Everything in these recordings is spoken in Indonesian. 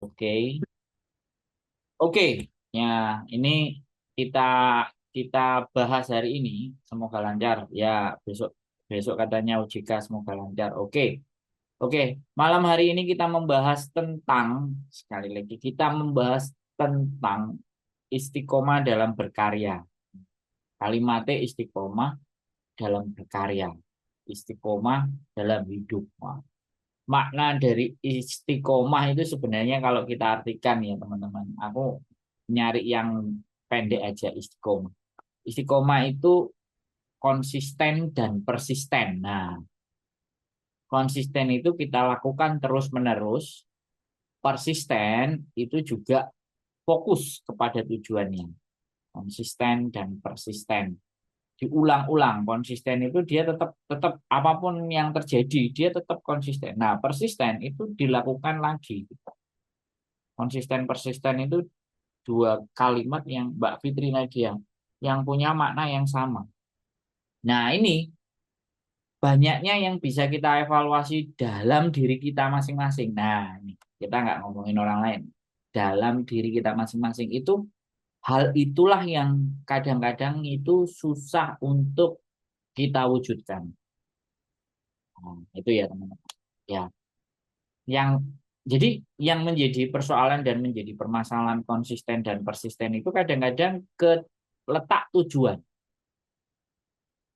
Oke. Oke. Ya, ini kita kita bahas hari ini. Semoga lancar. Ya, besok besok katanya UJK semoga lancar. Oke. Oke, malam hari ini kita membahas tentang sekali lagi kita membahas tentang istiqomah dalam berkarya. Kalimatnya istiqomah dalam berkarya. Istiqomah dalam hidup. Makna dari istiqomah itu sebenarnya kalau kita artikan ya teman-teman, aku nyari yang pendek aja istiqomah. Istiqomah itu konsisten dan persisten. Nah, konsisten itu kita lakukan terus-menerus, persisten itu juga fokus kepada tujuannya. Konsisten dan persisten. Diulang-ulang, konsisten itu dia tetap tetap apapun yang terjadi, dia tetap konsisten. Nah, persisten itu dilakukan lagi. Konsisten persisten itu dua kalimat yang Mbak Fitri Nadia yang punya makna yang sama. Nah, ini banyaknya yang bisa kita evaluasi dalam diri kita masing-masing. Nah, ini kita nggak ngomongin orang lain. Dalam diri kita masing-masing itu hal itulah yang kadang-kadang itu susah untuk kita wujudkan. Nah, itu ya teman-teman. Ya, yang jadi yang menjadi persoalan dan menjadi permasalahan konsisten dan persisten itu kadang-kadang ke letak tujuan.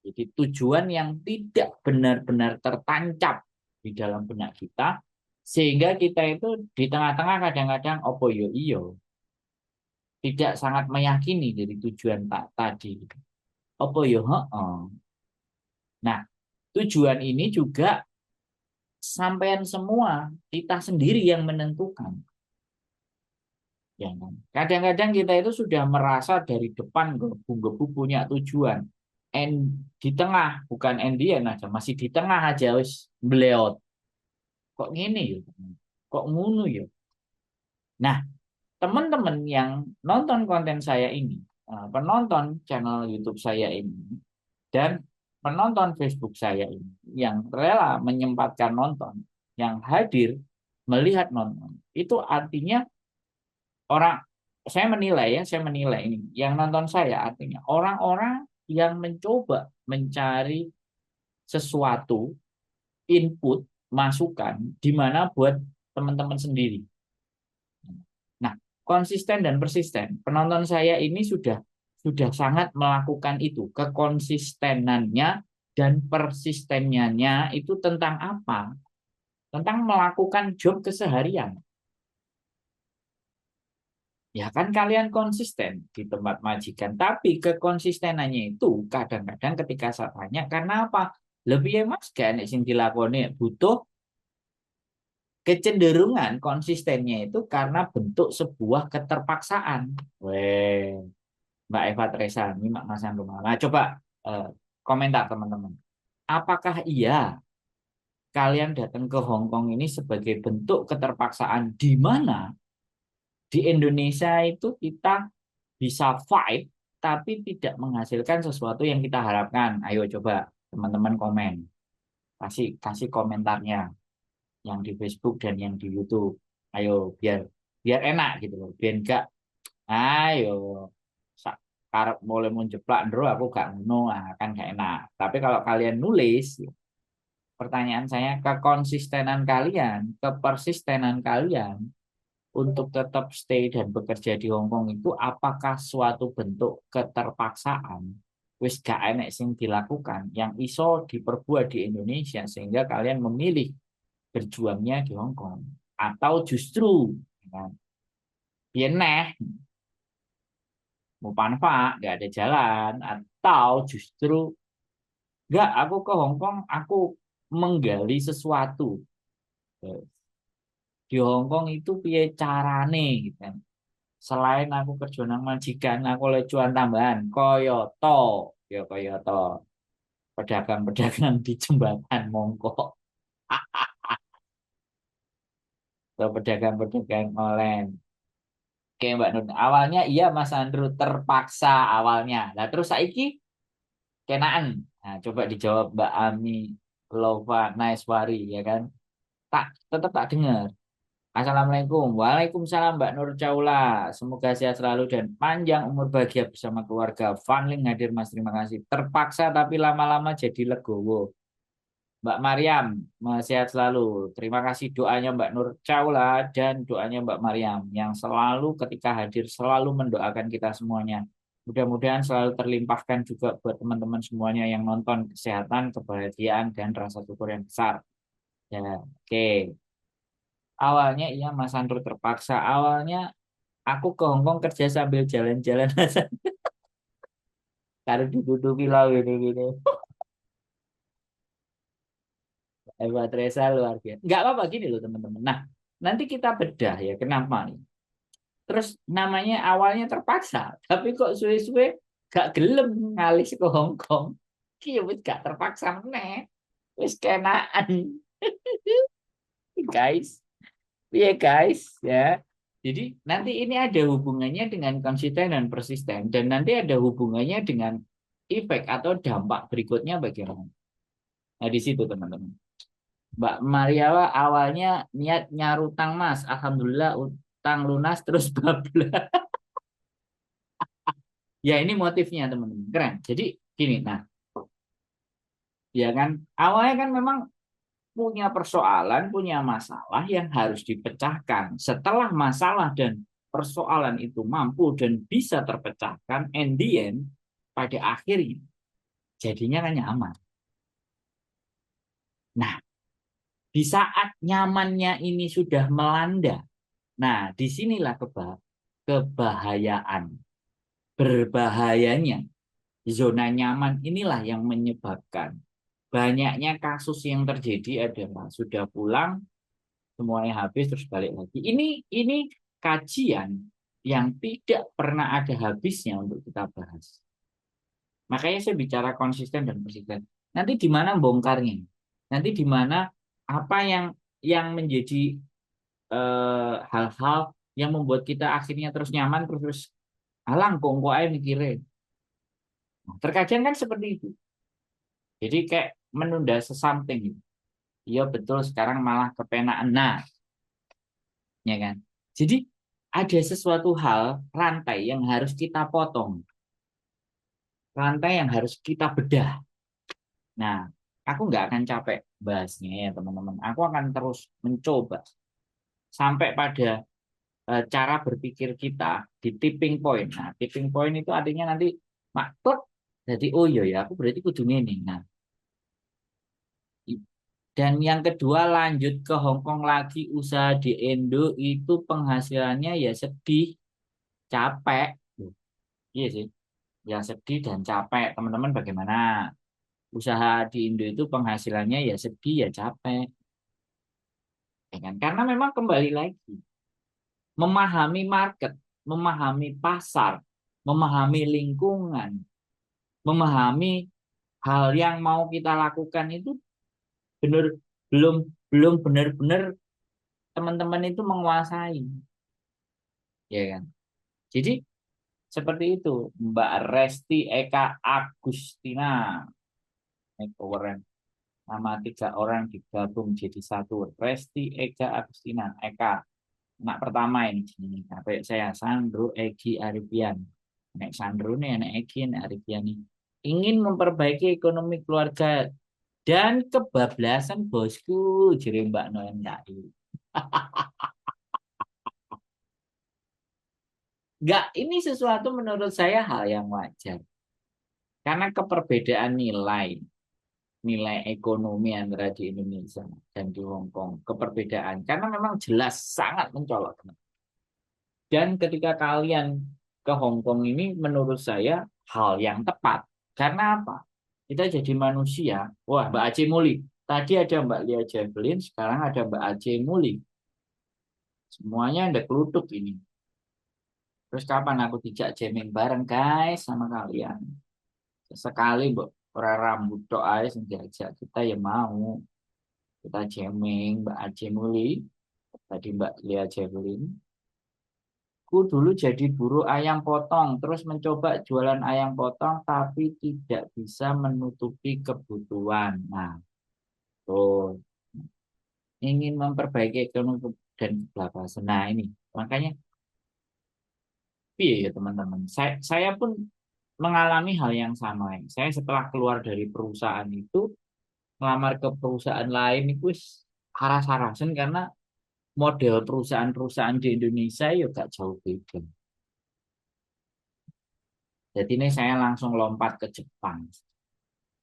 Jadi tujuan yang tidak benar-benar tertancap di dalam benak kita, sehingga kita itu di tengah-tengah kadang-kadang opo yo iyo, tidak sangat meyakini dari tujuan tak tadi. Opo yo heeh. Nah, tujuan ini juga sampean semua kita sendiri yang menentukan. Ya kan? Kadang-kadang kita itu sudah merasa dari depan gebu-gebu punya tujuan. And di tengah, bukan endian aja, masih di tengah aja wis beleot. Kok gini ya? Kok ngunu ya? Nah, teman-teman yang nonton konten saya ini, penonton channel YouTube saya ini, dan penonton Facebook saya ini, yang rela menyempatkan nonton, yang hadir melihat nonton, itu artinya orang, saya menilai ini, yang nonton saya artinya orang-orang yang mencoba mencari sesuatu, input, masukan, di mana buat teman-teman sendiri. Nah, konsisten dan persisten. Penonton saya ini sudah sangat melakukan itu. Kekonsistenannya dan persistennya itu tentang apa? Tentang melakukan job keseharian. Ya kan kalian konsisten di tempat majikan, tapi kekonsistenannya itu kadang-kadang ketika saya tanya, karena apa? Lebih ya mas, gak enak sing dilakoni butuh kecenderungan konsistennya itu karena bentuk sebuah keterpaksaan. Weh, Mbak Eva Teresa, ini Mas Rumah. Nah, coba eh, komentar teman-teman. Apakah iya kalian datang ke Hong Kong ini sebagai bentuk keterpaksaan di mana di Indonesia itu kita bisa fight tapi tidak menghasilkan sesuatu yang kita harapkan? Ayo coba teman-teman komen. Kasih kasih komentarnya yang di Facebook dan yang di YouTube. Ayo biar biar enak gitu loh. Biar enggak ayo sak karep boleh menjeplak ndro aku gak ngono kan gak enak. Tapi kalau kalian nulis, pertanyaan saya kekonsistenan kalian, kepersistenan kalian untuk tetap stay dan bekerja di Hong Kong itu apakah suatu bentuk keterpaksaan? Wis gak enek sing dilakukan yang iso diperbuat di Indonesia sehingga kalian memilih berjuangnya di Hong Kong atau justru ya, ya neh mau panfa nggak ada jalan atau justru nggak aku ke Hong Kong aku menggali sesuatu. Di Hong Kong itu piye carane gitu kan. Selain aku kerja nang majikan, aku oleh cuan tambahan koyoto, ya koyoto pedagang-pedagang di jembatan Mongkok atau pedagang-pedagang online. Oke Mbak Nun, awalnya iya Mas Andrew terpaksa awalnya. Nah terus saiki kenaan. Nah, coba dijawab Mbak Ami Lova Naiswari ya kan. Tak tetap tak dengar. Assalamualaikum. Waalaikumsalam Mbak Nur Caula. Semoga sehat selalu dan panjang umur bahagia bersama keluarga. Funling hadir Mas, terima kasih. Terpaksa tapi lama-lama jadi legowo. Mbak Mariam, sehat selalu. Terima kasih doanya Mbak Nur Caula dan doanya Mbak Mariam yang selalu ketika hadir selalu mendoakan kita semuanya. Mudah-mudahan selalu terlimpahkan juga buat teman-teman semuanya yang nonton kesehatan, kebahagiaan, dan rasa syukur yang besar. Ya, oke. Awalnya iya Mas Andro terpaksa. Awalnya aku ke Hongkong kerja sambil jalan-jalan karena ditutupi lah gini-gini. Hebat Reza luar biasa. Nggak apa-apa gini loh teman-teman. Nah, nanti kita bedah ya kenapa nih. Terus namanya awalnya terpaksa, tapi kok suwe-suwe gak gelem ngalis ke Hong Kong. Ki wis gak terpaksa meneh. Wis kenaan. Guys. Iya guys, ya. Jadi nanti ini ada hubungannya dengan konsisten dan persisten dan nanti ada hubungannya dengan efek atau dampak berikutnya bagaimana. Nah, di situ teman-teman. Mbak Mariawa awalnya niat nyarutang Mas. Alhamdulillah utang lunas terus bablas. Ya ini motifnya teman-teman. Keren. Jadi gini, nah, ya kan awalnya kan memang punya persoalan, punya masalah yang harus dipecahkan. Setelah masalah dan persoalan itu mampu dan bisa terpecahkan, and the end, pada akhirnya jadinya kan nyaman. Nah, di saat nyamannya ini sudah melanda, nah disinilah kebahayaan, berbahayanya zona nyaman inilah yang menyebabkan banyaknya kasus yang terjadi adalah sudah pulang semuanya habis terus balik lagi. Ini kajian yang tidak pernah ada habisnya untuk kita bahas. Makanya saya bicara konsisten dan persisten. Nanti di mana bongkarnya? Nanti di mana apa yang menjadi hal-hal yang membuat kita akhirnya terus nyaman terus halang kok aja mikirin. Nah, terkadang kan seperti itu. Jadi kayak menunda sesuatu. Iya betul sekarang malah kepenaan. Nah, ya kan? Jadi ada sesuatu hal rantai yang harus kita potong, rantai yang harus kita bedah. Nah, aku nggak akan capek bahasnya ya teman-teman. Aku akan terus mencoba sampai pada cara berpikir kita di tipping point. Nah, tipping point itu artinya nanti makluk. Jadi oh iya ya, aku berarti kudu ini. Nah, dan yang kedua lanjut ke Hong Kong lagi usaha di Indo itu penghasilannya ya sedih, capek. Iya sih. Ya sedih dan capek. Teman-teman bagaimana? Usaha di Indo itu penghasilannya ya sedih ya capek. Ya kan? Karena memang kembali lagi memahami market, memahami pasar, memahami lingkungan, memahami hal yang mau kita lakukan itu benar belum belum benar-benar teman-teman itu menguasai, ya kan? Jadi seperti itu, Mbak Resti Eka Agustina. Keren. Nama tiga orang digabung jadi satu. Resti Ega Agustina. Eka. Anak pertama ini. Sampai saya Sandro Egi Arifian. Nek Sandro nih, anak Egi, anak Arifian ini. Ingin memperbaiki ekonomi keluarga dan kebablasan bosku. Jadi Mbak Noen Dai. Enggak, ini sesuatu menurut saya hal yang wajar. Karena keperbedaan nilai ekonomi antara di Indonesia dan di Hong Kong, keperbedaan karena memang jelas sangat mencolok. Dan ketika kalian ke Hong Kong ini menurut saya hal yang tepat. Karena apa? Kita jadi manusia. Wah, Mbak Aceh Muli. Tadi ada Mbak Lia Javelin, sekarang ada Mbak Aceh Muli. Semuanya ada kelutuk ini. Terus kapan aku dijak jamming bareng guys sama kalian? Sekali, Mbak. Orang rambut tok aja sing diajak kita ya mau. Kita jamming Mbak Aceh Muli, tadi Mbak Lia Javelin. Ku dulu jadi buruh ayam potong, terus mencoba jualan ayam potong, tapi tidak bisa menutupi kebutuhan. Nah, tuh ingin memperbaiki ekonomi dan kebablasan. Nah ini makanya iya ya teman-teman. Saya pun mengalami hal yang sama. Saya setelah keluar dari perusahaan itu ngelamar ke perusahaan lain itu wis haras-harasan karena model perusahaan-perusahaan di Indonesia ya gak jauh beda. Jadi ini saya langsung lompat ke Jepang.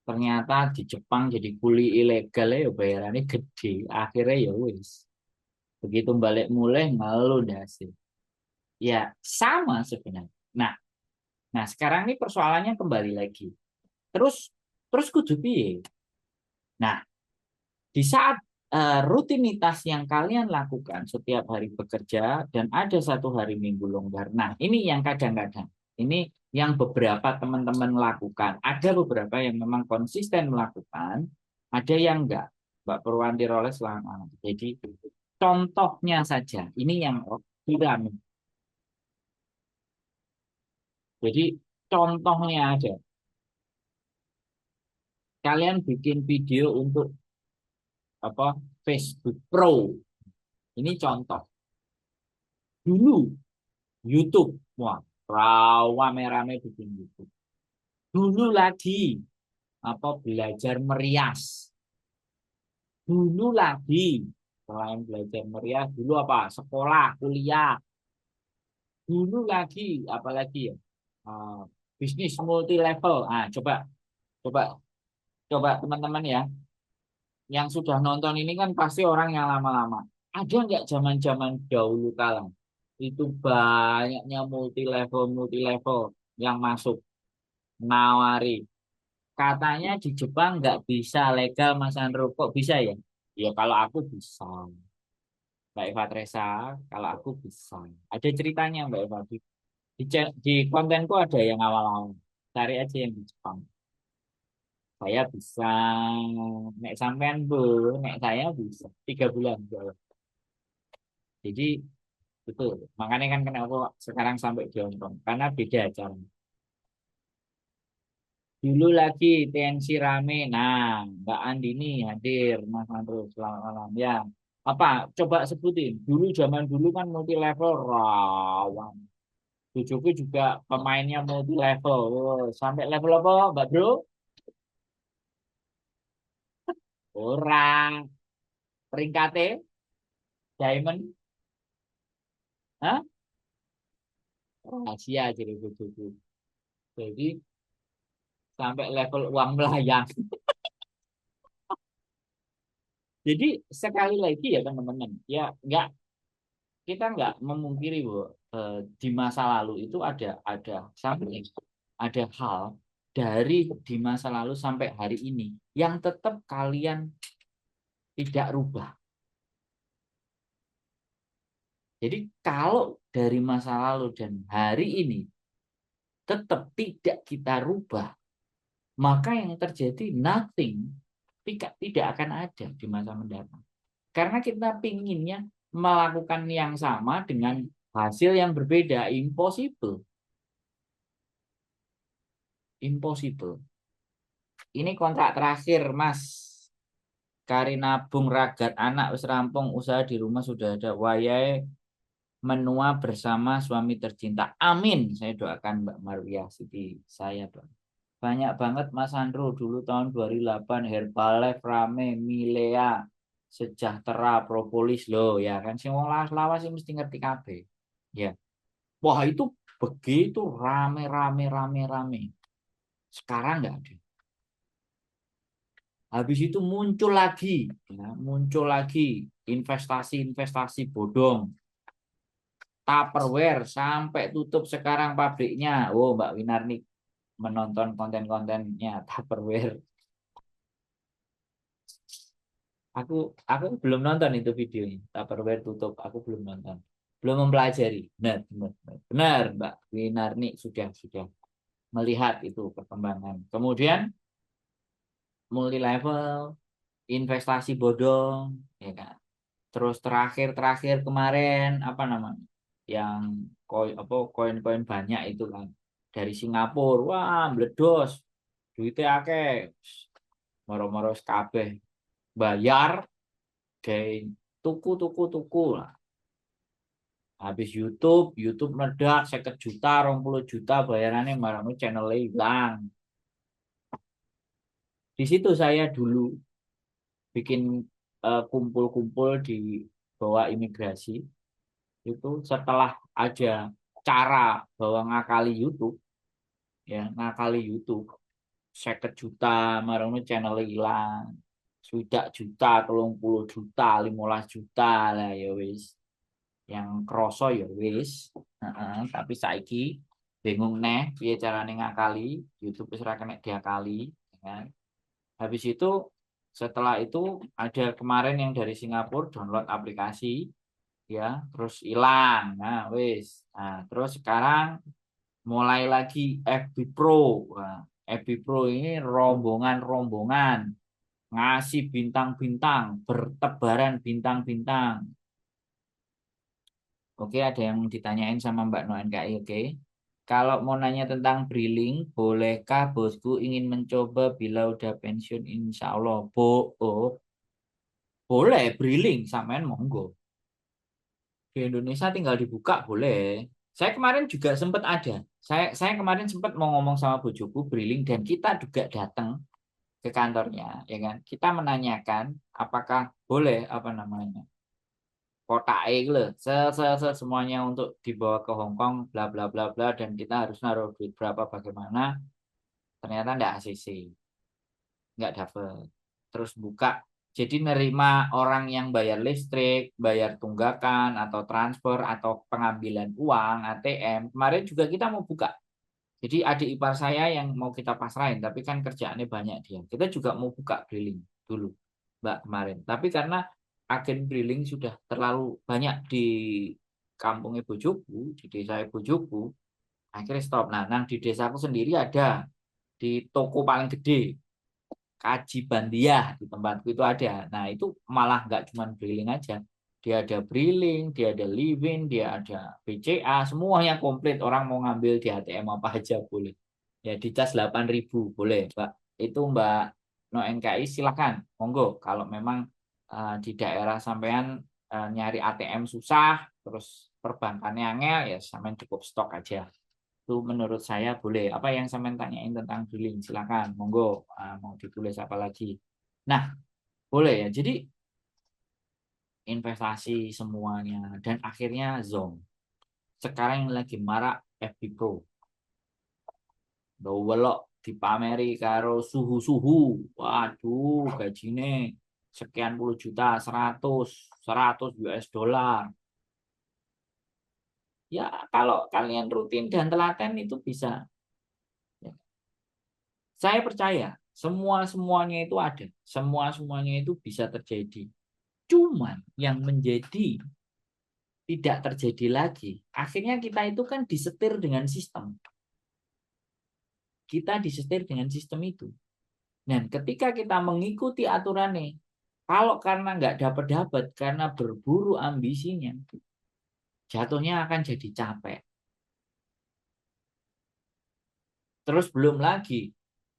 Ternyata di Jepang jadi kuli ilegal ya bayarannya gede. Akhirnya ya wis. Begitu balik mulai ngeluh dasih. Ya sama sebenarnya. Nah, nah sekarang ini persoalannya kembali lagi. Terus terus kudu piye? Nah, di saat rutinitas yang kalian lakukan setiap hari bekerja dan ada satu hari minggu longgar. Nah, ini yang kadang-kadang. Ini yang beberapa teman-teman lakukan. Ada beberapa yang memang konsisten melakukan, ada yang enggak. Mbak Purwanti Roles selama. Jadi contohnya saja. Ini yang viral. Jadi contohnya aja. Kalian bikin video untuk apa Facebook Pro. Ini contoh. Dulu YouTube. Wah, rawa rame bikin YouTube. Dulu lagi apa belajar merias. Dulu lagi selain belajar merias, dulu apa? Sekolah, kuliah. Dulu lagi apalagi ya? Eh, bisnis multi level. Ah, coba coba coba teman-teman ya, yang sudah nonton ini kan pasti orang yang lama-lama. Ada nggak zaman-zaman dahulu kala? Itu banyaknya multi level yang masuk nawari. Katanya di Jepang nggak bisa legal Mas Andro. Kok bisa ya? Ya kalau aku bisa. Mbak Eva Tresa, kalau aku bisa. Ada ceritanya Mbak Eva. Di kontenku ada yang awal-awal. Cari aja yang di Jepang. Saya bisa. Nek sampean bu, nek saya bisa. 3 bulan. Jadi betul. Makanya kan kenapa sekarang sampai di Hong Kong. Karena beda cara. Dulu lagi TNC rame. Nah, Mbak Andini hadir, Mas Andro, selamat malam. Ya, apa? Coba sebutin. Dulu zaman dulu kan multi level rawan. Tujuku juga pemainnya multi level. Oh, sampai level apa, Mbak Bro? Orang peringkatnya Diamond, hah? Asia jadi tujuku. Jadi sampai level uang melayang. Jadi sekali lagi ya teman-teman, ya nggak kita nggak memungkiri bahwa di masa lalu itu ada sampai ada hal dari di masa lalu sampai hari ini yang tetap kalian tidak rubah. Jadi kalau dari masa lalu dan hari ini tetap tidak kita rubah, maka yang terjadi nothing, tidak akan ada di masa mendatang. Karena kita pinginnya melakukan yang sama dengan hasil yang berbeda, impossible. Impossible. Ini kontrak terakhir, Mas. Karina Bung Ragat anak wis rampung, usaha di rumah sudah ada. Wayai menua bersama suami tercinta. Amin. Saya doakan Mbak Marwia Siti saya, Pak. Banyak banget Mas Andro dulu tahun 2008 Herbalife rame, Milea, Sejahtera, Propolis loh ya kan. Sing wong lawas-lawas sih mesti ngerti kabeh. Ya. Wah, itu begitu rame. Sekarang nggak ada. Habis itu muncul lagi, ya, muncul lagi investasi-investasi bodong. Tupperware sampai tutup sekarang pabriknya. Oh, Mbak Winar nih menonton konten-kontennya Tupperware. Aku aku belum nonton itu videonya. Tupperware tutup, aku belum nonton. Belum mempelajari. Benar, Mbak Winar nih sudah melihat itu perkembangan. Kemudian multi level, investasi bodong, ya kan. Terus terakhir kemarin apa namanya? Yang koin-koin banyak itu kan dari Singapura. Wah, meledos. Duitnya akeh. Moro-moro kabeh bayar kayak tuku lah. Habis YouTube meledak 50 juta, 20 juta bayarannya marahmu channelnya hilang. Di situ saya dulu bikin kumpul-kumpul di bawah imigrasi itu setelah ada cara bahwa ngakali YouTube ya ngakali YouTube 50 juta marahmu channelnya hilang. Sudah juta, 30 juta, 15 juta lah ya wis. Yang kroso ya wis. Heeh, tapi saiki bingung neh piye carane ngakali YouTube wis ora kena diakali ya kan. Habis itu setelah itu ada kemarin yang dari Singapura download aplikasi ya terus hilang. Nah, wis. Nah, terus sekarang mulai lagi FB Pro. Nah, FB Pro ini rombongan-rombongan ngasih bintang-bintang, bertebaran bintang-bintang. Oke, ada yang ditanyain sama Mbak Noen KI, oke. Kalau mau nanya tentang Briling, bolehkah bosku ingin mencoba bila udah pensiun insya Allah? Oh, boleh, Briling, sampean monggo. Di Indonesia tinggal dibuka, boleh. Saya kemarin juga sempat ada. Saya kemarin sempat mau ngomong sama bojoku Briling dan kita juga datang ke kantornya, ya kan? Kita menanyakan apakah boleh apa namanya kota gitu loh, semuanya untuk dibawa ke Hong Kong, bla bla bla bla, dan kita harus naruh duit berapa bagaimana, ternyata nggak ACC, nggak dapet. Terus buka, jadi nerima orang yang bayar listrik, bayar tunggakan, atau transfer, atau pengambilan uang, ATM, kemarin juga kita mau buka. Jadi adik ipar saya yang mau kita pasrahin, tapi kan kerjaannya banyak dia. Kita juga mau buka Briling dulu, Mbak, kemarin. Tapi karena agen Briling sudah terlalu banyak di kampungnya bojoku, di desa bojoku, akhirnya stop. Nah, di desaku sendiri ada di toko paling gede, Kaji Bandiah di tempatku itu ada. Nah, itu malah nggak cuma Briling aja. Dia ada Briling, dia ada Livin, dia ada BCA, semuanya komplit. Orang mau ngambil di ATM apa aja boleh. Ya, di cas 8.000 boleh, Mbak. Itu Mbak No NKI silakan. Monggo kalau memang di daerah sampean nyari ATM susah, terus perbankannya angel, ya sampean cukup stok aja. Itu menurut saya boleh. Apa yang saya tanyain tentang drilling, silakan, monggo. Mau ditulis apa lagi? Nah, boleh ya. Jadi investasi semuanya dan akhirnya Zong. Sekarang yang lagi marak FB Pro. Welok dipameri karo suhu-suhu. Waduh, gajine sekian puluh juta, 100 US dollar. Ya, kalau kalian rutin dan telaten itu bisa. Ya. Saya percaya semuanya itu ada, semuanya itu bisa terjadi. Cuman yang menjadi tidak terjadi lagi, akhirnya kita itu kan disetir dengan sistem. Kita disetir dengan sistem itu. Dan ketika kita mengikuti aturannya, kalau karena nggak dapat-dapat, karena berburu ambisinya, jatuhnya akan jadi capek. Terus belum lagi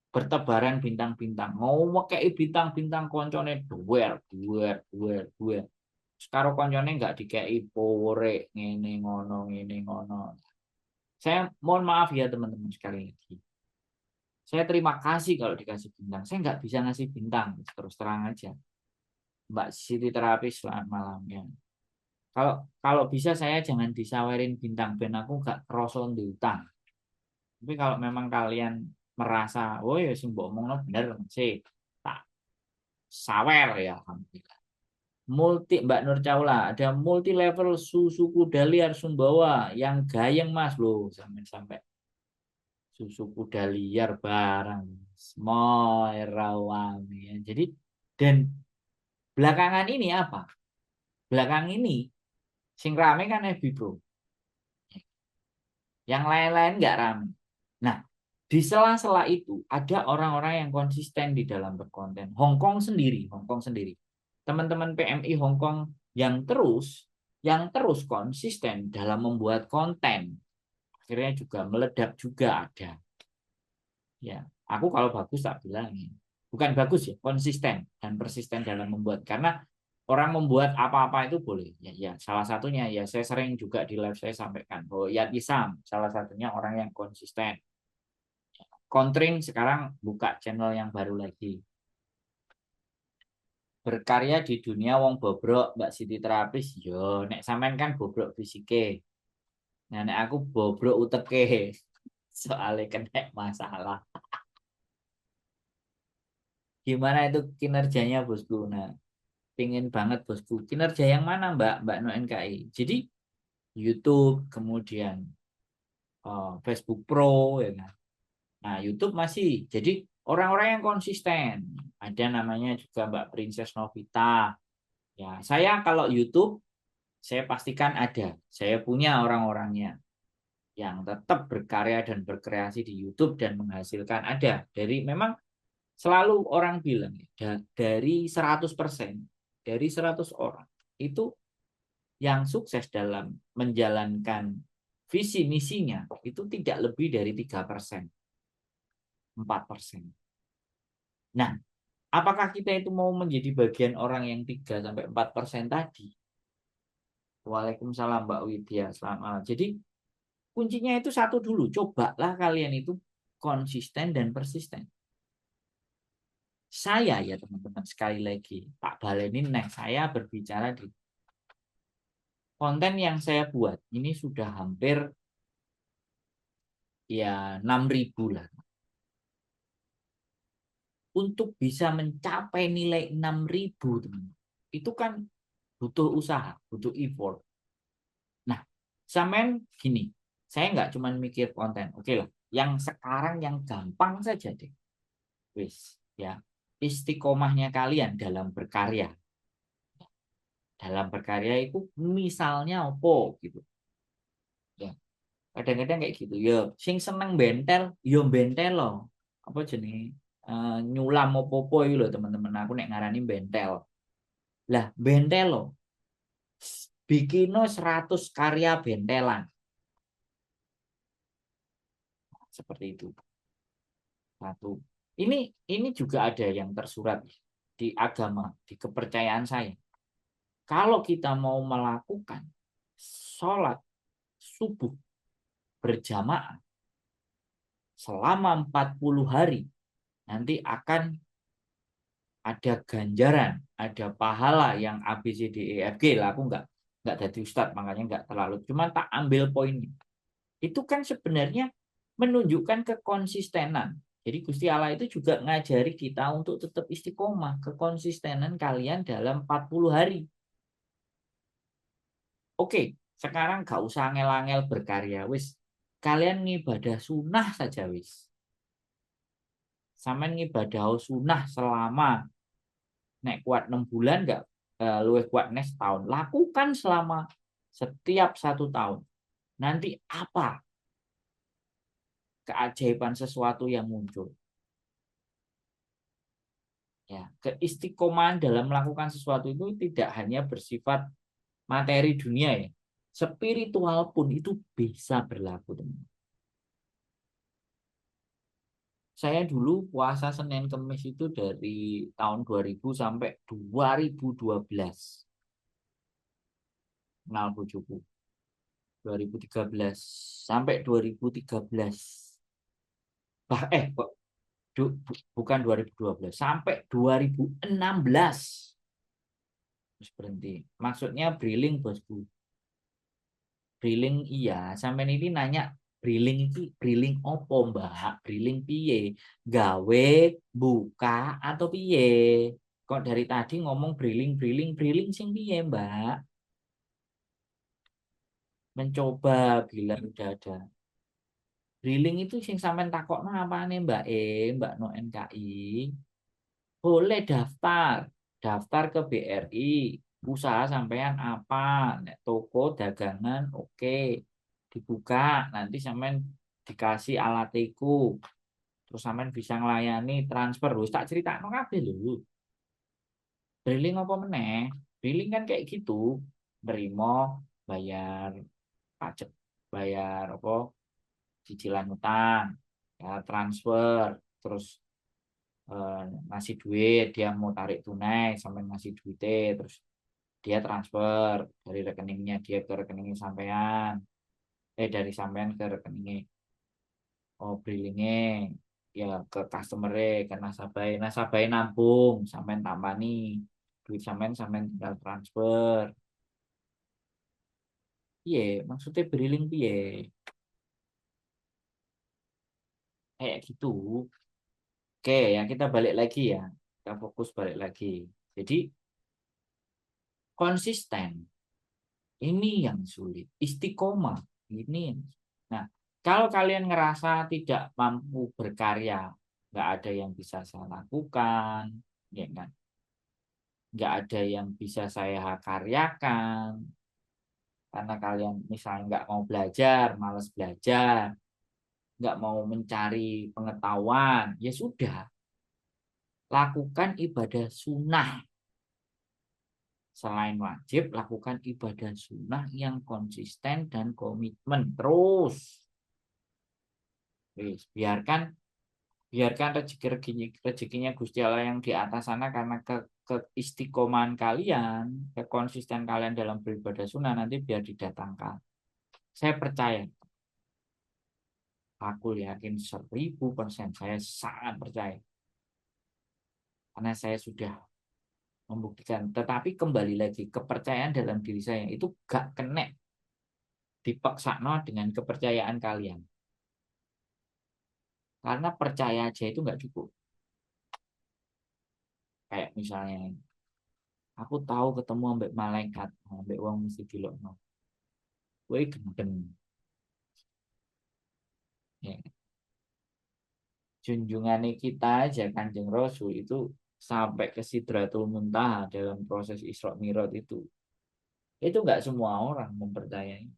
bertebaran bintang-bintang. Mau mekei bintang-bintang koncone duel, duel, duel, duel. Sekarang koncone nggak dikei pore, ngene ngono. Saya mohon maaf ya teman-teman sekali lagi. Saya terima kasih kalau dikasih bintang. Saya nggak bisa ngasih bintang, terus terang aja. Mbak Siti Terapis, selamat malam ya. Kalau kalau bisa saya jangan disawerin bintang, ben aku nggak kroso utang. Tapi kalau memang kalian merasa, oh ya sih mbok omongno bener sih, tak sawer ya alhamdulillah. Mbak Nur Caula, ada multi level susu kuda liar Sumbawa yang gayeng Mas loh, sampai sampai susu kuda liar barang Moy Rawami ya. Jadi dan belakangan ini apa? Belakang ini sing rame kan FB Bro. Yang lain-lain nggak rame. Nah, di sela-sela itu ada orang-orang yang konsisten di dalam berkonten. Hong Kong sendiri. Teman-teman PMI Hong Kong yang terus konsisten dalam membuat konten. Akhirnya juga meledak juga ada. Ya, aku kalau bagus tak bilang bukan bagus ya, konsisten dan persisten dalam membuat karena orang membuat apa-apa itu boleh. Ya, ya, salah satunya ya saya sering juga di live saya sampaikan bahwa Yat Isam salah satunya orang yang konsisten. Kontring sekarang buka channel yang baru lagi. Berkarya di dunia wong bobrok Mbak Siti terapis yo nek sampean kan bobrok fisike. Nah, nek aku bobrok uteke soalnya kena masalah. Gimana itu kinerjanya bosku? Nah, pingin banget bosku. Kinerja yang mana Mbak No NKI? Jadi YouTube, kemudian Facebook Pro, ya kan? Nah, YouTube masih. Jadi orang-orang yang konsisten. Ada namanya juga Mbak Princess Novita. Ya, saya kalau YouTube, saya pastikan ada. Saya punya orang-orangnya yang tetap berkarya dan berkreasi di YouTube dan menghasilkan ada. Dari memang selalu orang bilang dari 100%, dari 100 orang itu yang sukses dalam menjalankan visi misinya itu tidak lebih dari 3%, 4%. Nah, apakah kita itu mau menjadi bagian orang yang 3-4% tadi? Waalaikumsalam Mbak Widya, selamat. Jadi kuncinya itu satu dulu, cobalah kalian itu konsisten dan persisten. Saya ya teman-teman sekali lagi Pak Balenin, saya berbicara di konten yang saya buat ini sudah hampir ya 6.000 lah. Untuk bisa mencapai nilai 6.000 teman, itu kan butuh usaha, butuh effort. Nah, sampean gini, saya nggak cuma mikir konten, oke lah. Yang sekarang yang gampang saja deh, wis ya, istiqomahnya kalian dalam berkarya. Dalam berkarya itu misalnya apa gitu. Ya, kadang-kadang kayak gitu. Ya, sing seneng bentel, yo bentel loh. Apa jenis nyulam opo-opo itu loh teman-teman. Aku nek ngarani bentel. Lah, bentel loh. Bikino 100 karya bentelan. Seperti itu. Satu. Ini juga ada yang tersurat di agama, di kepercayaan saya. Kalau kita mau melakukan sholat subuh berjamaah selama 40 hari, nanti akan ada ganjaran, ada pahala yang A, B, C, D, E, F, G lah. Aku nggak jadi ustadz, makanya nggak terlalu. Cuma tak ambil poinnya. Itu kan sebenarnya menunjukkan kekonsistenan. Jadi Gusti Allah itu juga ngajari kita untuk tetap istiqomah, kekonsistenan kalian dalam 40 hari. Oke, sekarang gak usah angel-angel berkarya, wis. Kalian ngibadah sunnah saja, wis. Sama ngibadah sunnah selama nek kuat 6 bulan nggak luwih kuat nek setahun. Lakukan selama setiap 1 tahun. Nanti apa keajaiban sesuatu yang muncul? Ya, keistiqomahan dalam melakukan sesuatu itu tidak hanya bersifat materi dunia ya. Spiritual pun itu bisa berlaku, teman. Saya dulu puasa Senin Kemis itu dari tahun 2000 sampai 2012. Kenal bojoku. 2013 sampai 2013. Kok bukan 2012 sampai 2016. Terus berhenti. Maksudnya briling bosku. Briling iya, sampai ini nanya briling itu briling opo Mbak? Briling piye? Gawe, buka atau piye? Kok dari tadi ngomong briling briling briling sing piye Mbak? Mencoba bilang udah ada. Briling itu sing sampean takokno apane Mbak Mbak No NKI? Boleh daftar. Daftar ke BRI. Usaha sampean apa? Nek toko dagangan oke. Dibuka nanti sampean dikasih alat iku. Terus sampean bisa nglayani transfer. Wis tak critakno kabeh lho. Briling apa meneh? Briling kan kayak gitu. Nerimo, bayar pajak, bayar apa? Cicilan utang, ya transfer, terus ngasih duit, dia mau tarik tunai sampai ngasih duitnya, terus dia transfer dari rekeningnya dia ke rekeningnya sampean, dari sampean ke rekeningnya, oh billingnya ya ke customer, ke nasabah, nasabah nampung sampean tambah nih duit, sampean sampean tinggal transfer. Iya maksudnya billing piye kayak gitu. Oke ya, kita balik lagi ya, kita fokus balik lagi. Jadi konsisten ini yang sulit, istiqomah ini. Nah, kalau kalian ngerasa tidak mampu berkarya, nggak ada yang bisa saya lakukan, ya kan? Nggak ada yang bisa saya karyakan, karena kalian misalnya nggak mau belajar, malas belajar, nggak mau mencari pengetahuan, ya sudah, lakukan ibadah sunnah. Selain wajib, lakukan ibadah sunnah yang konsisten dan komitmen terus. Wis, biarkan biarkan rezekinya Gusti Allah yang di atas sana, karena keistiqomahan kalian, kekonsisten kalian dalam beribadah sunnah nanti biar didatangkan. Saya percaya, aku yakin 1000%, saya sangat percaya karena saya sudah membuktikan. Tetapi kembali lagi, kepercayaan dalam diri saya itu gak kena dipaksa dengan kepercayaan kalian. Karena percaya aja itu nggak cukup. Kayak misalnya, aku tahu ketemu ambek malaikat, ambek wong mesti dilokno. Kowe gendeng. Ya. Junjungannya kita aja Kanjeng Rasul itu sampai ke Sidratul Muntaha dalam proses Isra Mi'raj itu. Itu nggak semua orang mempercayai.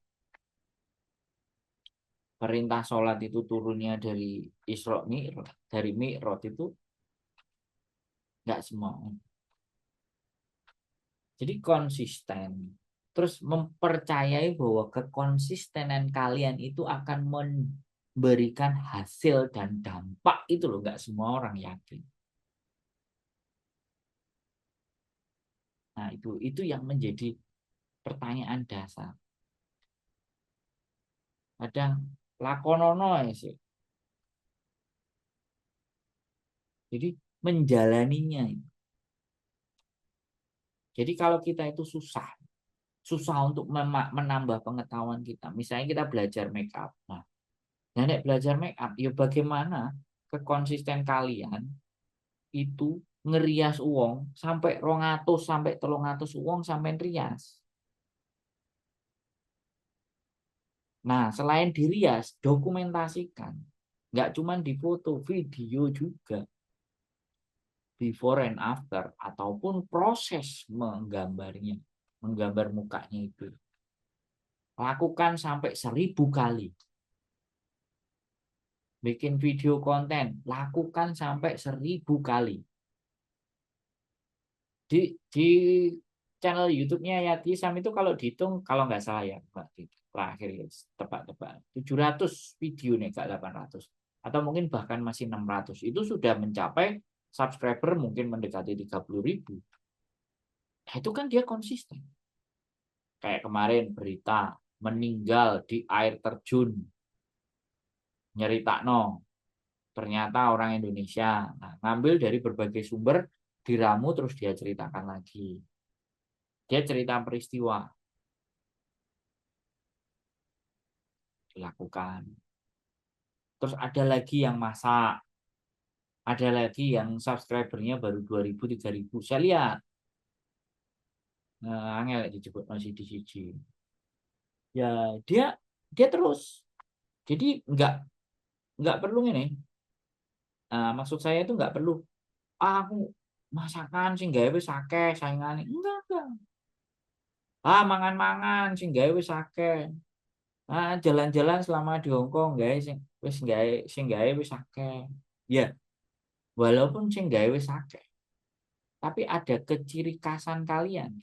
Perintah sholat itu turunnya dari Isra Mi'raj, dari Mi'raj itu nggak semua. Jadi konsisten. Terus mempercayai bahwa kekonsistenan kalian itu akan memberikan hasil dan dampak, itu loh, nggak semua orang yakin. Nah, itu yang menjadi pertanyaan dasar. Kadang lakonono ya sih. Jadi menjalaninya. Jadi kalau kita itu susah untuk menambah pengetahuan kita. Misalnya kita belajar make up. Nah, nek belajar make up, ya bagaimana kekonsisten kalian itu ngerias uang sampai 200 sampai 300 uang sampai rias. Nah, selain dirias, dokumentasikan. Nggak cuma di foto, video juga. Before and after. Ataupun proses menggambarnya. Menggambar mukanya itu. Lakukan sampai 1000 kali. Bikin video konten. Lakukan sampai 1000 kali. Di channel YouTube-nya Yati Sam itu kalau dihitung, kalau nggak salah ya, terakhir ya, tebak-tebak 700 video nih, nggak 800, atau mungkin bahkan masih 600, itu sudah mencapai subscriber mungkin mendekati 30.000. Nah, itu kan dia konsisten. Kayak kemarin berita meninggal di air terjun, nyeritakno ternyata orang Indonesia. Nah, ngambil dari berbagai sumber, diramu, terus dia ceritakan lagi. Dia cerita peristiwa dilakukan. Terus ada lagi yang masak, ada lagi yang subscribernya baru 2.000 3.000. Saya lihat, angel disebut masih di siji. Ya dia dia terus. Jadi nggak perlu ini. Maksud saya itu nggak perlu. Aku masakan sing gawe wis akeh saingane. Enggak. Mangan-mangan sing gawe wis akeh. Jalan-jalan selama di Hong Kong gawe sing gawe wis akeh. Ya, walaupun sing gawe wis akeh, tapi ada kecirikasan kalian.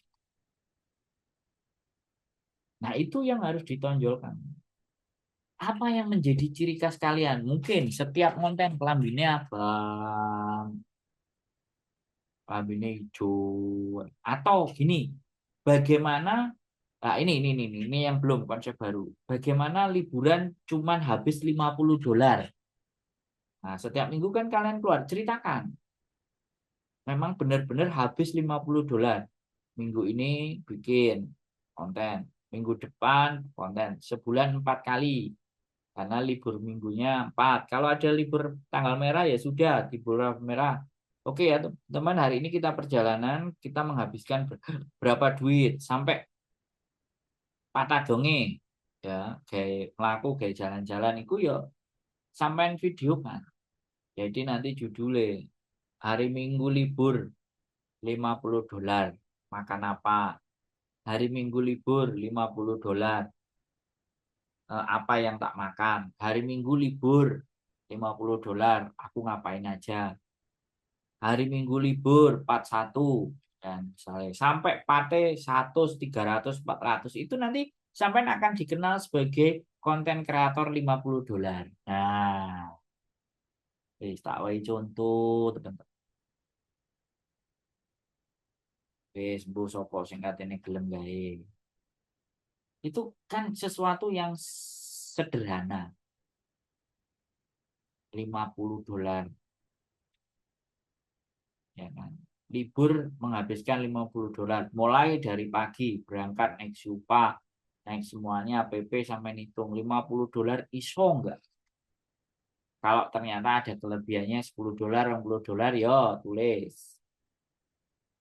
Nah, itu yang harus ditonjolkan. Apa yang menjadi ciri khas kalian? Mungkin setiap konten kelambine abang, kelambine hijau, atau gini, bagaimana, nah ini yang belum konsep baru. Bagaimana liburan cuman habis $50. Nah, setiap minggu kan kalian keluar ceritakan. Memang benar-benar habis $50. Minggu ini bikin konten, minggu depan konten, sebulan 4 kali. Karena libur minggunya 4. Kalau ada libur tanggal merah ya sudah, libur merah. Oke ya teman, hari ini kita perjalanan, kita menghabiskan berapa duit sampai patah donge ya, kayak melaku, kayak jalan-jalan itu ya sampai video kan. Jadi nanti judulnya hari Minggu libur $50. Makan apa? Hari Minggu libur $50. Apa yang tak makan? Hari Minggu libur $50. Aku ngapain aja? Hari Minggu libur 41 dan misalnya sampai pate 100, 300, 400 itu nanti sampai akan dikenal sebagai konten kreator $50. Nah, tak wae contoh teman-teman. Wis mbuh sapa sing katene gelem gawe. Itu kan sesuatu yang sederhana. $50 ya kan. Libur menghabiskan $50. Mulai dari pagi berangkat naik Supa, naik semuanya PP sampai ngitung $50 iso enggak? Kalau ternyata ada kelebihannya $10, $20 ya tulis.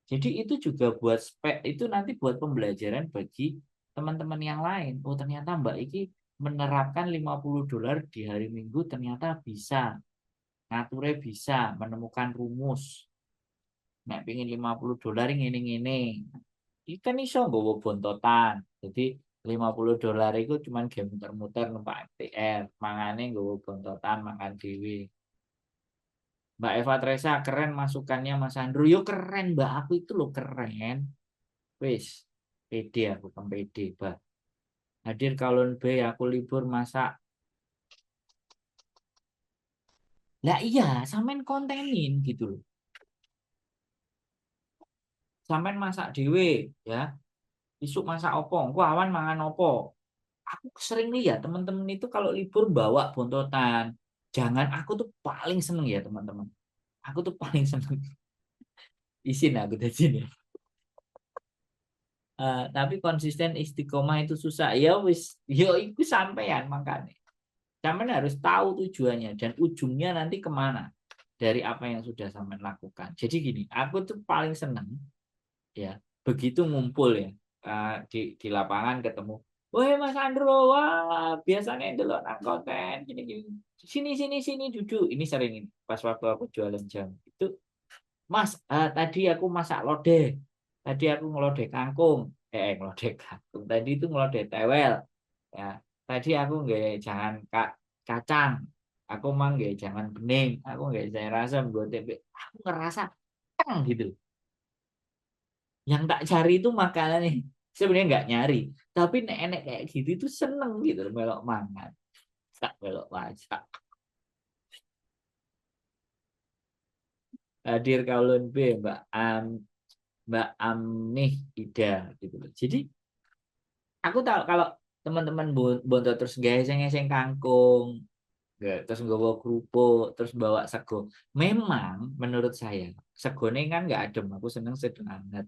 Jadi itu juga buat spek, itu nanti buat pembelajaran bagi teman-teman yang lain. Oh ternyata Mbak Iki menerapkan $50 di hari Minggu ternyata bisa. Ngaturnya bisa, menemukan rumus. Nek pingin $50 ini. Ikan iso nggawa bontotan. Jadi $50 itu cuman game muter-muter numpak MTR. Mangane nggawa bontotan makan dewe. Mbak Eva Teresa keren masukannya Mas Andrew. Yo keren Mbak, aku itu loh keren. Wis, pede aku kan pede, Mbak. Hadir kalon B aku libur masak. Lah iya, sampean kontenin gitu loh. Sampean masak dewe ya. Isuk masak opo, engko awan mangan opo. Aku sering lihat teman-teman itu kalau libur bawa bontotan. Jangan, aku tuh paling seneng ya teman-teman. Aku tuh paling seneng. Isin aku di sini. Tapi konsisten istiqomah itu susah. Ya wis, yo itu sampean makanya. Sampean harus tahu tujuannya dan ujungnya nanti kemana dari apa yang sudah sampean lakukan. Jadi gini, aku tuh paling seneng ya begitu ngumpul ya di lapangan ketemu. Woi Mas Andro, wah biasanya dulu nang konten gini gini. Sini duduk. Ini sering ini pas waktu aku jualan jam itu. Mas, tadi aku masak lodeh. Tadi aku ngelodeh kangkung. Ngelodeh kangkung. Tadi itu ngelodeh tewel. Ya, tadi aku nggak jangan kacang. Aku mang nggak jangan bening. Aku nggak saya rasa gue tempe. Aku ngerasa gitu. Yang tak cari itu makanan nih. Sebenarnya nggak nyari. Tapi enek kayak gitu itu seneng gitu melok mangan. Tak melok masak. Hadir kaulun B Mbak Amnih Ida gitu loh. Jadi aku tahu kalau teman-teman bonto terus geseng-geseng kangkung, terus bawa kerupuk, terus bawa sego. Memang menurut saya segone kan nggak adem. Aku seneng sederhana.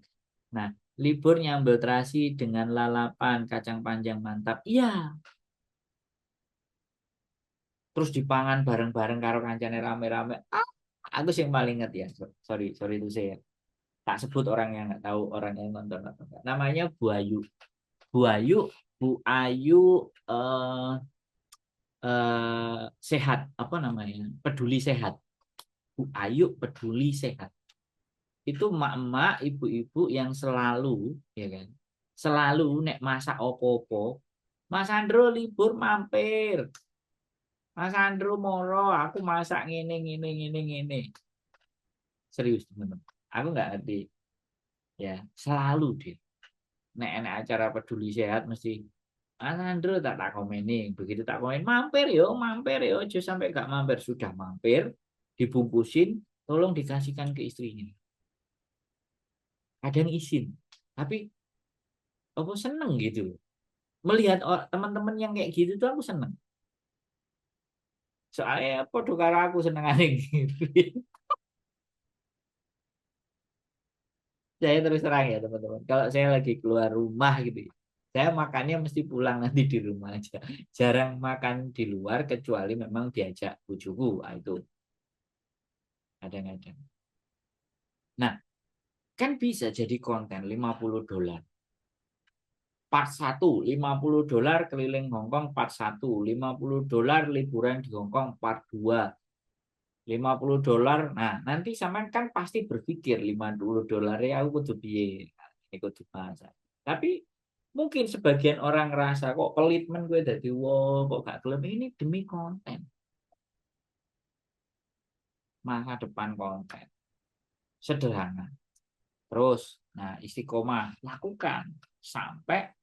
Nah, libur nyambel terasi dengan lalapan kacang panjang mantap. Iya, terus dipangan bareng-bareng karo kancane rame-rame. Aku sih yang paling inget ya. Sorry itu saya. Tak sebut orang yang nggak tahu orang yang nonton atau enggak. Namanya Bu Ayu. Bu Ayu, Bu Ayu eh sehat apa namanya? Peduli sehat. Bu Ayu peduli sehat. Itu emak-emak, ibu-ibu yang selalu ya kan. Selalu nek masak opo-opo, Mas Andro libur mampir. Mas Andro moro, aku masak ngene. Serius teman-teman. Aku nggak ngerti ya, selalu dia. Nek acara peduli sehat mesti Mas Andro tak komeni, begitu tak komen mampir yo, aja sampai gak mampir, sudah mampir, dibungkusin, tolong dikasihkan ke istrinya. Kadang izin, tapi aku seneng gitu. Melihat teman-teman yang kayak gitu tuh aku seneng. Soalnya podo karo aku seneng gitu. Saya terus terang ya teman-teman. Kalau saya lagi keluar rumah gitu, ya, saya makannya mesti pulang nanti di rumah aja. Jarang makan di luar kecuali memang diajak bujuku. Ah, itu kadang-kadang. Nah, kan bisa jadi konten $50. Part 1 $50 keliling Hongkong part 1, $50 liburan di Hongkong part 2, $50. Nah, nanti sampean kan pasti berpikir $50 ya aku kudu piye. Ikut bahasa. Tapi mungkin sebagian orang ngerasa kok pelit men gue dadi wow, kok gak gelem ini demi konten. Masa depan konten. Sederhana. Terus, nah istiqomah lakukan sampai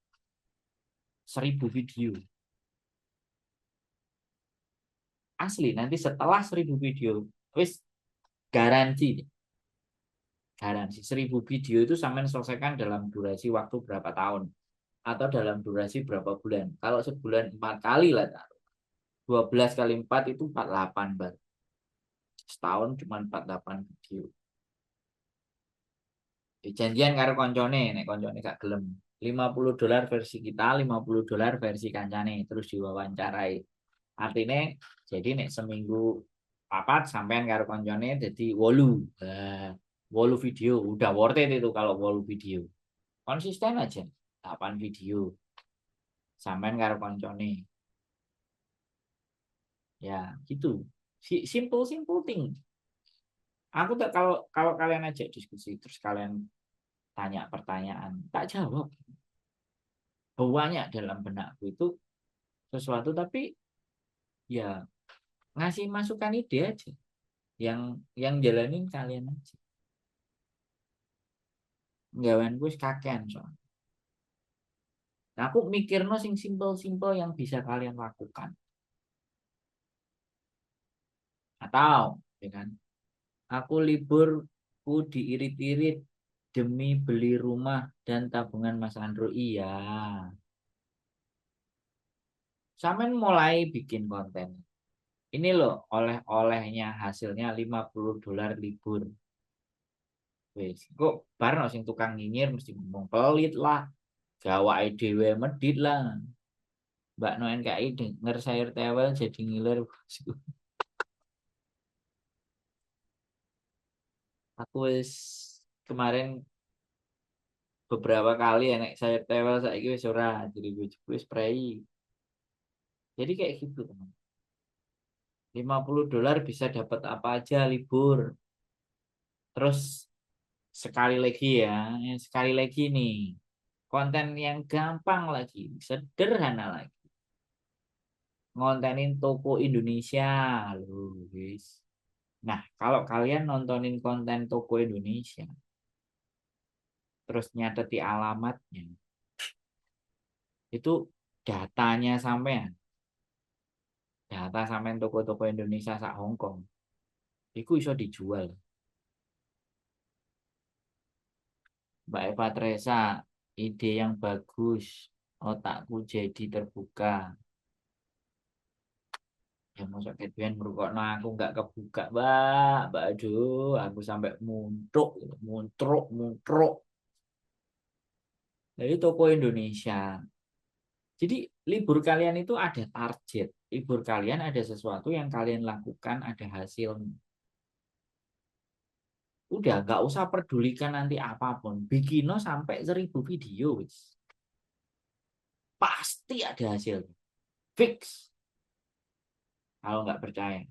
1.000 video. Asli nanti setelah 1.000 video, wis garansi, garansi 1.000 video itu sampai selesaikan dalam durasi waktu berapa tahun atau dalam durasi berapa bulan. Kalau sebulan 4 kali lah, 12 kali 4 itu 48 bar. Setahun cuma 48 video. Janjian karo koncone, nek koncone gak gelem. $50 versi kita, $50 versi kancane, terus diwawancarai. Artinya jadi nek seminggu papat sampean karo koncone jadi 8. Nah, 8 video udah worth it itu kalau 8 video. Konsisten aja 8 video sampean karo koncone. Ya, gitu. Simple simple thing. Aku tak kalau kalau kalian ajak diskusi terus kalian tanya pertanyaan, tak jawab. Banyak dalam benakku itu sesuatu tapi ya ngasih masukan ide aja. Yang jalanin kalian aja. Gawan gue kakean soalnya. Nah, aku mikir no sing simple-simple yang bisa kalian lakukan. Atau, ya kan? Aku libur, ku diirit-irit demi beli rumah dan tabungan Mas Andro. Iya. Sampai mulai bikin konten. Ini loh oleh-olehnya hasilnya $50 libur. Wes, kok barno sing tukang nyinyir mesti ngomong pelit lah, gawake dhewe medit lah. Mbak Noen KI denger sayur tewel jadi ngiler. Aku wis kemarin beberapa kali enek sayur tewel saiki wis ora jadi bojoku wis prei. Jadi kayak gitu teman. $50 bisa dapat apa aja libur. Terus sekali lagi ya, sekali lagi nih. Konten yang gampang lagi, sederhana lagi. Ngontenin toko Indonesia loh, guys. Nah, kalau kalian nontonin konten toko Indonesia, terus nyateti alamatnya, itu datanya sampean, data sampean toko-toko Indonesia sak Hongkong, itu iso dijual. Mbak Eva Teresa, ide yang bagus, otakku jadi terbuka. Ya masuk ketuan merukokno aku nggak kebuka, mbak, aduh, aku sampai muntuk, muntruk, muntruk. Dari toko Indonesia. Jadi libur kalian itu ada target. Libur kalian ada sesuatu yang kalian lakukan, ada hasil. Udah nggak usah pedulikan nanti apapun. Bikino sampai 1.000 video. Pasti ada hasil. Fix. Kalau nggak percaya.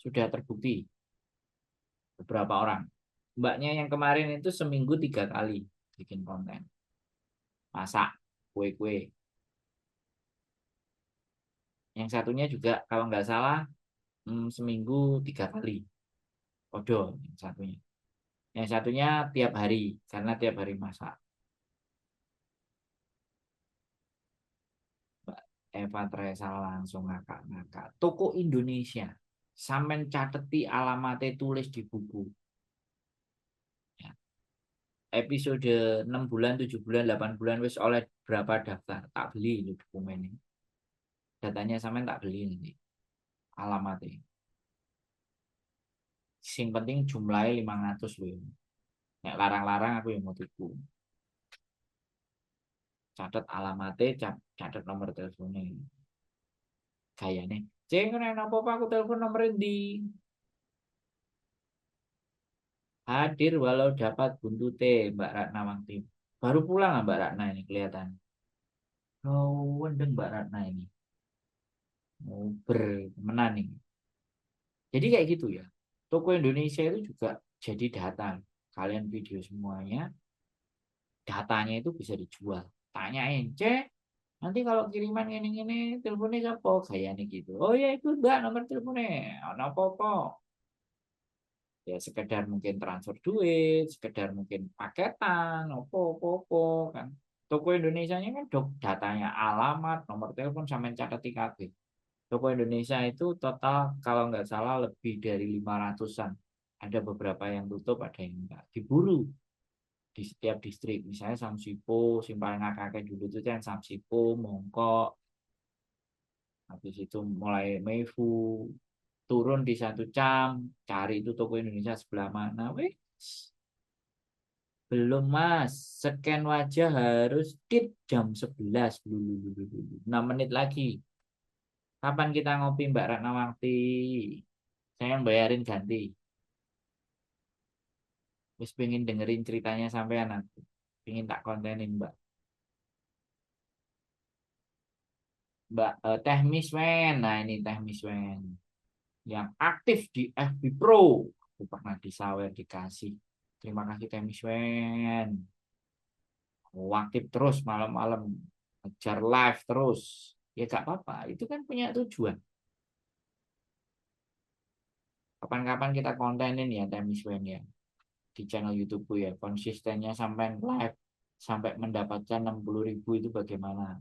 Sudah terbukti beberapa orang. Mbaknya yang kemarin itu seminggu 3 kali bikin konten. Masak kue-kue. Yang satunya juga kalau nggak salah seminggu 3 kali. Kodo yang satunya. Yang satunya tiap hari, karena tiap hari masak. Mbak Eva Teresa langsung ngakak-ngakak. Toko Indonesia. Sampai cateti alamatnya tulis di buku. Ya. episode 6 bulan, 7 bulan, 8 bulan wis oleh berapa daftar. Tak beli itu dokumennya. Datanya sampean tak beli nanti. Alamatnya. Sing penting jumlahnya 500 loh. Nek larang-larang aku yang mau tipu. Catat alamatnya, catat nomor teleponnya. Kayaknya. Ceng, kenapa aku telepon nomor di hadir walau dapat buntute Mbak Ratna Wangti. Baru pulang nggak Mbak Ratna ini kelihatan. Oh, wendeng Mbak Ratna ini. Mau bermenan nih. Jadi kayak gitu ya. Toko Indonesia itu juga jadi data. Kalian video semuanya, datanya itu bisa dijual. Tanyain, cek, nanti kalau kiriman ini teleponnya siapa? Kayak nih gitu. Oh ya itu Mbak nomor teleponnya. Apa-apa. Ya sekedar mungkin transfer duit, sekedar mungkin paketan, opo kan. Toko Indonesia-nya kan datanya alamat, nomor telepon sampai catat TKP. Toko Indonesia itu total kalau nggak salah lebih dari 500-an. Ada beberapa yang tutup, ada yang enggak. Diburu di setiap distrik. Misalnya Samsipo, Simpalan Akake dulu itu kan Samsipo, Mongkok, habis itu mulai Meifu, turun di 1 jam, cari itu toko Indonesia sebelah mana. Weh, belum mas, scan wajah harus jam 11 dulu. 6 menit lagi. Kapan kita ngopi Mbak Ratnawati? Saya yang bayarin ganti. Terus pengen dengerin ceritanya sampean nanti. Pengen tak kontenin Mbak. Mbak Teh Miswen. Nah ini Teh Miswen. Yang aktif di FB Pro. Aku pernah disawer dikasih. Terima kasih Teh Miswen. Aktif terus malam-malam. Ngejar live terus. Ya gak apa-apa. Itu kan punya tujuan. Kapan-kapan kita kontenin ya Teh Miswen ya. Di channel YouTube ya. Konsistennya sampai live. Sampai mendapatkan 60.000 itu bagaimana?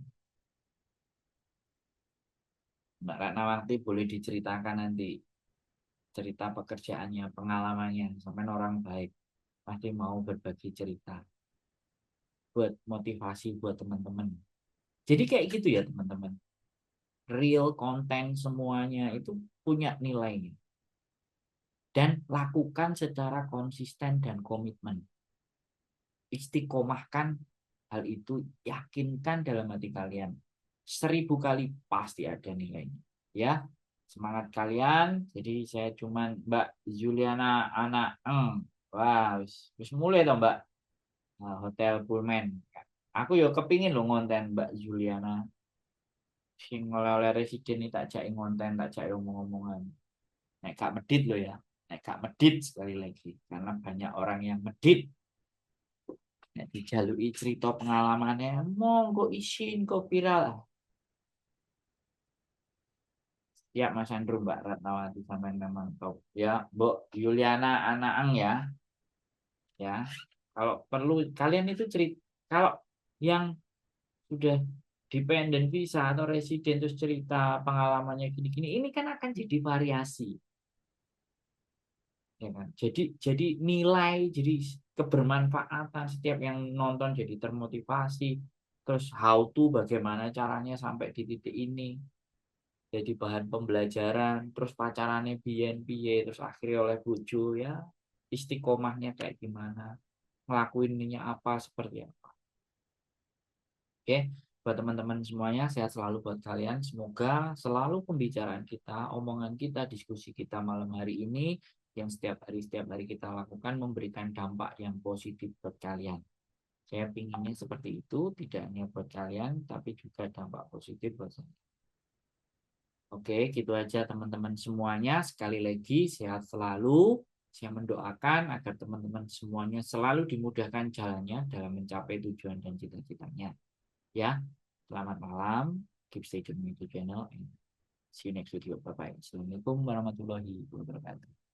Mbak Ratnawati boleh diceritakan nanti cerita pekerjaannya, pengalamannya, sampai orang baik pasti mau berbagi cerita buat motivasi buat teman-teman. Jadi kayak gitu ya teman-teman. Real content semuanya itu punya nilainya dan lakukan secara konsisten dan komitmen. Istiqomahkan hal itu, yakinkan dalam hati kalian. 1000 kali pasti ada nilainya. Ya, semangat kalian. Jadi saya cuman Mbak Juliana anak wah wis mulai toh Mbak. Hotel Pullman. Aku yo kepingin lo ngonten Mbak Juliana sing oleh residen ini tak jake ngonten, tak jake omong-omongan. Nek gak medit lo ya. Nek gak medit sekali lagi karena banyak orang yang medit. Nek dijalui cerita pengalamannya, monggo isin kok viral. Ya Mas Andrew Mbak Ratnawati sampai memang top. Ya Mbok Juliana Anaang ya. Ya. Kalau perlu kalian itu cerita kalau yang sudah dependen visa atau residen terus cerita pengalamannya gini-gini ini kan akan jadi variasi ya kan jadi nilai jadi kebermanfaatan setiap yang nonton jadi termotivasi terus how to bagaimana caranya sampai di titik ini jadi bahan pembelajaran terus pacarannya biyen piye terus akhirnya oleh bojo ya istiqomahnya kayak gimana ngelakuin ininya apa seperti apa. Oke, buat teman-teman semuanya, sehat selalu buat kalian. Semoga selalu pembicaraan kita, omongan kita, diskusi kita malam hari ini, yang setiap hari kita lakukan memberikan dampak yang positif buat kalian. Saya pinginnya seperti itu, tidak hanya buat kalian, tapi juga dampak positif buat saya. Oke, gitu aja teman-teman semuanya. Sekali lagi, sehat selalu. Saya mendoakan agar teman-teman semuanya selalu dimudahkan jalannya dalam mencapai tujuan dan cita-citanya. Ya, selamat malam. Keep stay tuned to channel and see you next video. Bye bye. Assalamualaikum warahmatullahi wabarakatuh.